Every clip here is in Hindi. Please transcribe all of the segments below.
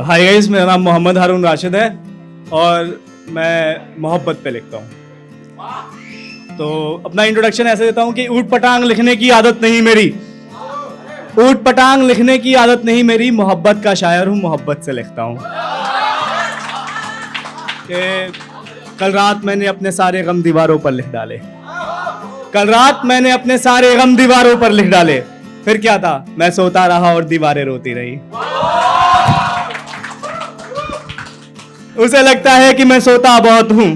हाय गाइस, मेरा नाम मोहम्मद हारून राशिद है और मैं मोहब्बत पे लिखता हूँ। तो अपना इंट्रोडक्शन ऐसे देता हूँ कि ऊट पटांग लिखने की आदत नहीं मेरी, ऊट पटांग लिखने की आदत नहीं मेरी, मोहब्बत का शायर हूँ, मोहब्बत से लिखता हूँ। कि कल रात मैंने अपने सारे गम दीवारों पर लिख डाले, कल रात मैंने अपने सारे गम दीवारों पर लिख डाले, फिर क्या था, मैं सोता रहा और दीवारें रोती रही। उसे लगता है कि मैं सोता बहुत हूं,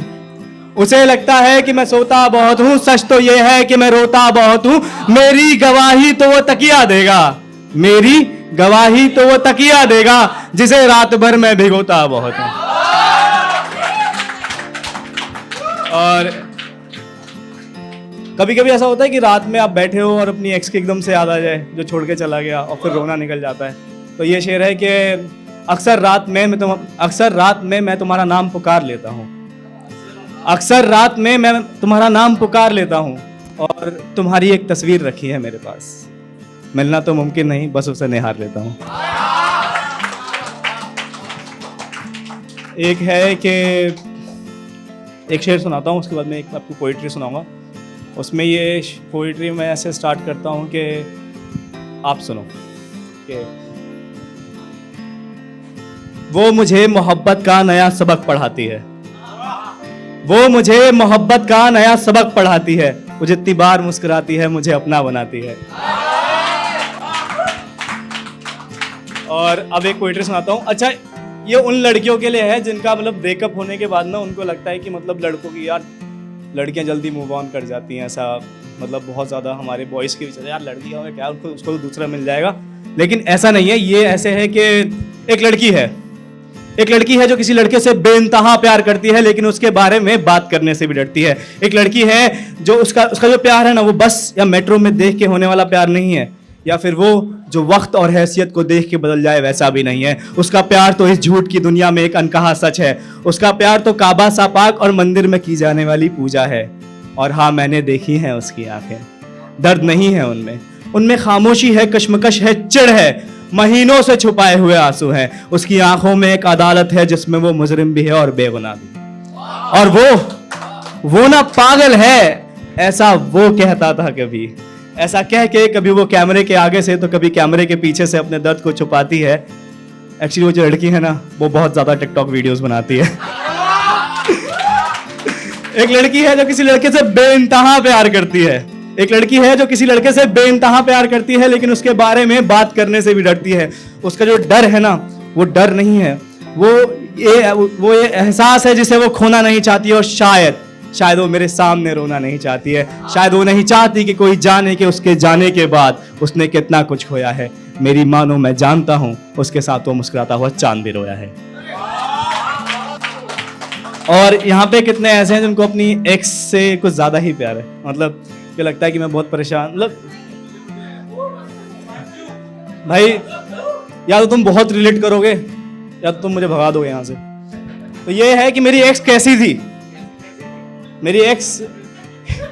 उसे लगता है कि मैं सोता बहुत हूं, सच तो यह है कि मैं रोता बहुत हूं। मेरी गवाही तो वो तकिया देगा, मेरी गवाही तो वो तकिया देगा, जिसे रात भर मैं भिगोता बहुत हूं। और कभी कभी ऐसा होता है कि रात में आप बैठे हो और अपनी एक्स की एकदम से याद आ जाए जो छोड़ के चला गया, और फिर रोना निकल जाता है। तो ये शेर है कि अक्सर रात में मैं तुम्हारा नाम पुकार लेता हूँ, अक्सर रात में मैं तुम्हारा नाम पुकार लेता हूँ, और तुम्हारी एक तस्वीर रखी है मेरे पास, मिलना तो मुमकिन नहीं, बस उसे निहार लेता हूँ। एक है कि एक शेर सुनाता हूँ, उसके बाद में एक आपको पोइट्री सुनाऊंगा। उसमें ये पोइट्री मैं ऐसे स्टार्ट करता हूँ कि आप सुनो कि वो मुझे मोहब्बत का नया सबक पढ़ाती है, वो मुझे मोहब्बत का नया सबक पढ़ाती है, वो जितनी बार मुस्कुराती है मुझे अपना बनाती है। और अब एक पोइट्री सुनाता हूँ। अच्छा, ये उन लड़कियों के लिए है जिनका मतलब ब्रेकअप होने के बाद ना उनको लगता है कि मतलब लड़कों की, यार लड़कियां जल्दी मूव ऑन कर जाती हैं, ऐसा मतलब बहुत ज़्यादा हमारे बॉयज़ के बीच, यार लड़कियां में क्या, उसको तो दूसरा मिल जाएगा। लेकिन ऐसा नहीं है, ये ऐसे है कि एक लड़की है जो किसी लड़के से बेइंतहा प्यार करती है, लेकिन उसके बारे में बात करने से भी डरती है। एक लड़की है जो उसका जो प्यार है ना, वो बस या मेट्रो में देख के होने वाला प्यार नहीं है, या फिर वो जो वक्त और हैसियत को देख के बदल जाए वैसा भी नहीं है। उसका प्यार तो इस झूठ की दुनिया में एक अनकहा सच है, उसका प्यार तो काबा सा पाक और मंदिर में की जाने वाली पूजा है। और हाँ, मैंने देखी है उसकी आंखें, दर्द नहीं है उनमें, उनमें खामोशी है, कश्मकश है, चिढ़ है, महीनों से छुपाए हुए आंसू हैं। उसकी आंखों में एक अदालत है जिसमें वो मुजरिम भी है और बेगुनाह भी। और वो ना पागल है, ऐसा वो कहता था कभी, ऐसा कह के कभी वो कैमरे के आगे से तो कभी कैमरे के पीछे से अपने दर्द को छुपाती है। एक्चुअली वो जो लड़की है ना, वो बहुत ज्यादा टिकटॉक वीडियोस बनाती है। एक लड़की है जो किसी लड़के से बेइंतहा प्यार करती है, एक लड़की है जो किसी लड़के से बेइंतहा प्यार करती है, लेकिन उसके बारे में बात करने से भी डरती है। उसका जो डर है ना, वो डर नहीं है, वो ये एहसास है जिसे वो खोना नहीं चाहती। और शायद वो मेरे सामने रोना नहीं चाहती है, शायद वो नहीं चाहती कि कोई जाने कि उसके जाने के बाद उसने कितना कुछ खोया है। मेरी मानो मैं जानता हूं, उसके साथ वो मुस्कुराता हुआ चांद भी रोया है। और यहाँ पे कितने ऐसे हैं जिनको अपनी एक्स से कुछ ज्यादा ही प्यार है, मतलब कि लगता है कि मैं बहुत परेशान, मतलब भाई या तो तुम बहुत रिलेट करोगे या तो तुम मुझे भगा दोगे यहाँ से। तो ये है कि मेरी एक्स कैसी थी, मेरी एक्स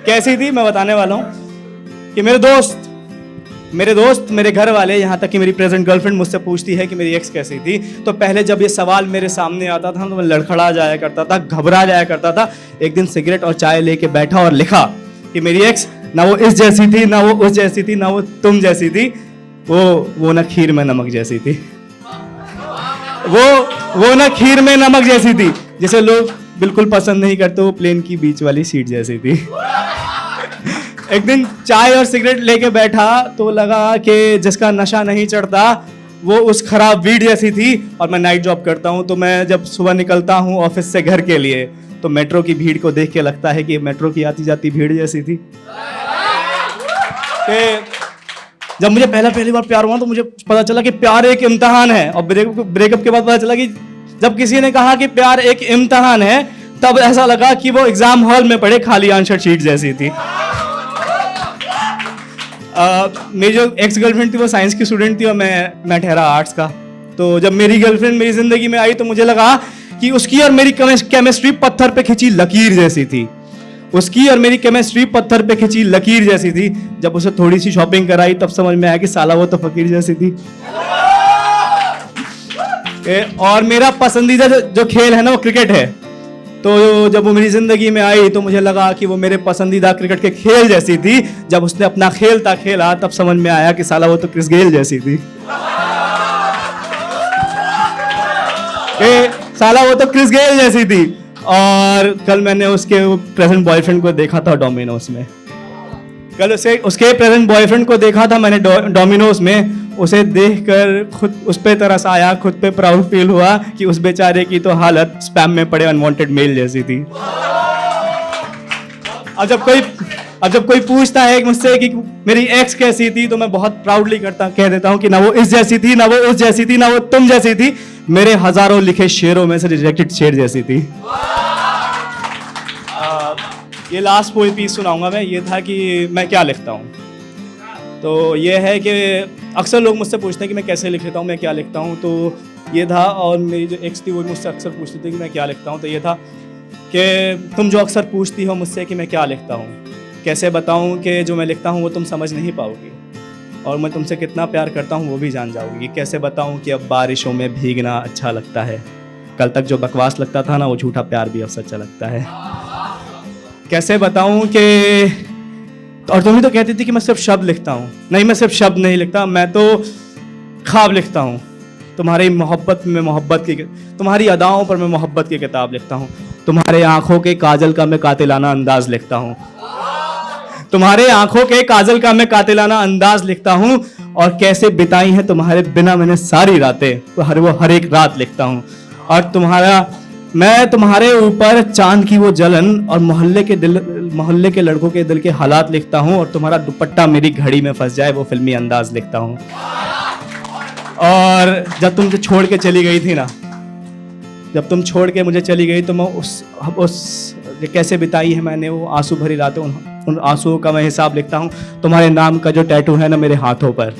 कैसी थी मैं बताने वाला हूँ। कि मेरे दोस्त मेरे घर वाले, यहाँ तक कि मेरी प्रेजेंट गर्लफ्रेंड मुझसे पूछती है कि मेरी एक्स कैसी थी, तो पहले जब ये सवाल मेरे सामने आता था तो मैं लड़खड़ा जाया करता था, घबरा जाया करता था। एक दिन सिगरेट और चाय लेके बैठा और लिखा कि मेरी एक्स ना वो इस जैसी थी, ना वो उस जैसी थी, ना वो तुम जैसी थी, वो ना खीर में नमक जैसी थी, वो ना खीर में नमक जैसी थी, जिसे लोग बिल्कुल पसंद नहीं करते, वो प्लेन की बीच वाली सीट जैसी थी। एक दिन चाय और सिगरेट लेके बैठा तो लगा कि जिसका नशा नहीं चढ़ता वो उस खराब वीड जैसी थी। और मैं नाइट जॉब करता हूँ, तो मैं जब सुबह निकलता हूँ ऑफिस से घर के लिए, तो मेट्रो की भीड़ को देख के लगता है कि मेट्रो की आती जाती भीड़ जैसी थी। जब मुझे पहली बार प्यार हुआ तो मुझे पता चला कि प्यार एक इम्तिहान है, और ब्रेकअप के बाद पता चला कि जब किसी ने कहा कि प्यार एक इम्तिहान है, तब ऐसा लगा कि वो एग्जाम हॉल में पढ़े खाली आंसर शीट जैसी थी। मेरी जो एक्स गर्लफ्रेंड थी वो साइंस की स्टूडेंट थी और मैं ठहरा आर्ट्स का। तो जब मेरी गर्लफ्रेंड मेरी जिंदगी में आई तो मुझे लगा कि उसकी और मेरी केमिस्ट्री पत्थर पे खिंची लकीर जैसी थी, उसकी और मेरी केमिस्ट्री पत्थर पे खिंची लकीर जैसी थी। जब उसे थोड़ी सी शॉपिंग कराई तब समझ में आया कि साला वो तो फकीर जैसी थी। और मेरा पसंदीदा जो खेल है ना वो क्रिकेट है। तो जब वो मेरी ज़िंदगी में आई तो मुझे लगा कि वो मेरे पसंदीदा क्रिकेट के खेल जैसी थी। जब उसने अपना खेला तब समझ में आया कि साला वो तो क्रिस गेल जैसी थी। साला वो तो क्रिस गेल जैसी थी। और कल मैंने उसके प्रेजेंट बॉयफ्रेंड को देखा था डोमिनोज में। कल उसके प्रेजेंट बॉयफ्रेंड को देखा था मैंने डोमिनोज में। उसे देखकर खुद उस पे तरस आया, खुद पे प्राउड फील हुआ कि उस बेचारे की तो हालत स्पैम में पड़े अनवांटेड मेल जैसी थी। अब जब कोई पूछता है मुझसे कि मेरी एक्स कैसी थी तो मैं बहुत प्राउडली कह देता हूँ कि ना वो इस जैसी थी, ना वो उस जैसी थी, ना वो तुम जैसी थी, मेरे हजारों लिखे शेरों में से रिजेक्टेड शेर जैसी थी। ये लास्ट पीस सुनाऊंगा मैं। ये था कि मैं क्या लिखता हूँ। तो ये है कि अक्सर लोग मुझसे पूछते हैं कि मैं कैसे लिख लेता हूँ, मैं क्या लिखता हूँ। तो ये था, और मेरी जो एक्स थी वो मुझसे अक्सर पूछती थी कि मैं क्या लिखता हूँ। तो ये था कि तुम जो अक्सर पूछती हो मुझसे कि मैं क्या लिखता हूँ, कैसे बताऊँ कि जो मैं लिखता हूँ वो तुम समझ नहीं पाओगी, और मैं तुमसे कितना प्यार करता हूँ वो भी जान जाओगी। कैसे बताऊँ कि अब बारिशों में भीगना अच्छा लगता है, कल तक जो बकवास लगता था ना वो झूठा प्यार भी अब सच्चा लगता है। कैसे बताऊँ कि, और तुम ही तो कहती थी कि मैं सिर्फ शब्द लिखता हूँ। नहीं, मैं सिर्फ शब्द नहीं लिखता, मैं तो ख्वाब लिखता हूँ। तुम्हारी मोहब्बत में तुम्हारी अदाओं पर मैं मोहब्बत की किताब लिखता हूँ। तुम्हारे आंखों के काजल का मैं कातिलाना अंदाज लिखता हूँ। तुम्हारे आंखों के काजल का मैं कातिलाना अंदाज लिखता हूँ। और कैसे बिताई है तुम्हारे बिना मैंने सारी रातें, वो हर एक रात लिखता हूँ। और मैं तुम्हारे ऊपर चांद की वो जलन और मोहल्ले के लड़कों के दिल के हालात लिखता हूँ। और तुम्हारा दुपट्टा मेरी घड़ी में फंस जाए वो फिल्मी अंदाज लिखता हूँ। और जब तुम मुझे छोड़ के चली गई थी ना, जब तुम छोड़ के मुझे चली गई तो मैं उस कैसे बिताई है मैंने वो आंसू भरी रातें, उन आंसुओं का मैं हिसाब लिखता हूँ। तुम्हारे नाम का जो टैटू है ना मेरे हाथों पर,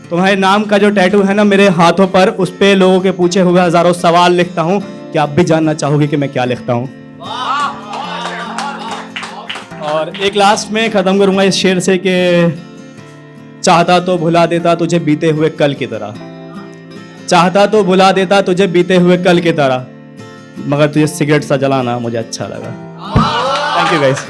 तुम्हारे नाम का जो टैटू है ना मेरे हाथों पर, उस पे लोगों के पूछे हुए हजारों सवाल लिखता हूँ कि आप भी जानना चाहोगे कि मैं क्या लिखता हूँ। और एक लास्ट में खत्म करूंगा इस शेर से कि चाहता तो भुला देता तुझे बीते हुए कल की तरह, चाहता तो भुला देता तुझे बीते हुए कल की तरह, मगर तुझे सिगरेट सा जलाना मुझे अच्छा लगा। Thank you guys.